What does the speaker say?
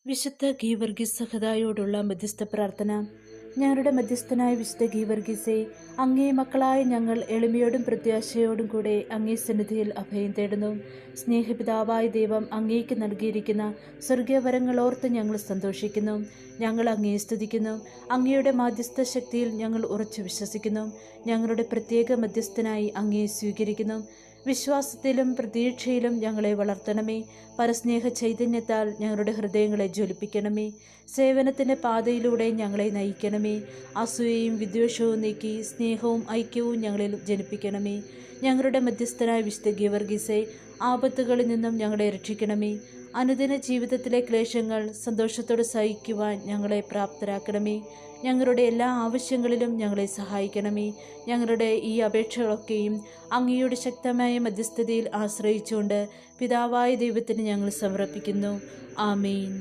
വിശുദ്ധ ഗീവർഗീസ് സഹദായോടുള്ള മധ്യസ്ഥ പ്രാർത്ഥന. ഞങ്ങളുടെ മധ്യസ്ഥനായ വിശുദ്ധ ഗീവർഗീസെ, അങ്ങേ മക്കളായ ഞങ്ങൾ എളിമയോടും പ്രത്യാശയോടും കൂടെ അങ്ങേ സന്നിധിയിൽ അഭയം തേടുന്നു. സ്നേഹപിതാവായ ദൈവം അങ്ങേക്ക് നൽകിയിരിക്കുന്ന സ്വർഗീയവരങ്ങൾ ഓർത്ത് ഞങ്ങൾ സന്തോഷിക്കുന്നു. ഞങ്ങൾ അങ്ങയെ സ്തുതിക്കുന്നു. അങ്ങയുടെ മാധ്യസ്ഥ ശക്തിയിൽ ഞങ്ങൾ ഉറച്ചു വിശ്വസിക്കുന്നു. ഞങ്ങളുടെ പ്രത്യേക മധ്യസ്ഥനായി അങ്ങയെ സ്വീകരിക്കുന്നു. വിശ്വാസത്തിലും പ്രതീക്ഷയിലും ഞങ്ങളെ വളർത്തണമേ. പരസ്നേഹ ചൈതന്യത്താൽ ഞങ്ങളുടെ ഹൃദയങ്ങളെ ജ്വലിപ്പിക്കണമേ. സേവനത്തിൻ്റെ പാതയിലൂടെ ഞങ്ങളെ നയിക്കണമേ. അസൂയയും വിദ്വേഷവും നീക്കി സ്നേഹവും ഐക്യവും ഞങ്ങളിൽ ജനിപ്പിക്കണമേ. ഞങ്ങളുടെ മധ്യസ്ഥനായ വിശുദ്ധ ഗീവർഗീസെ, ആപത്തുകളിൽ നിന്നും ഞങ്ങളെ രക്ഷിക്കണമേ. അനുദിന ജീവിതത്തിലെ ക്ലേശങ്ങൾ സന്തോഷത്തോടെ സഹിക്കുവാൻ ഞങ്ങളെ പ്രാപ്തരാക്കണമേ. ഞങ്ങളുടെ എല്ലാ ആവശ്യങ്ങളിലും ഞങ്ങളെ സഹായിക്കണമേ. ഞങ്ങളുടെ ഈ അപേക്ഷകളൊക്കെയും അങ്ങയുടെ ശക്തമായ മധ്യസ്ഥതയിൽ ആശ്രയിച്ചുകൊണ്ട് പിതാവായ ദൈവത്തിന് ഞങ്ങൾ സമർപ്പിക്കുന്നു. ആമേൻ.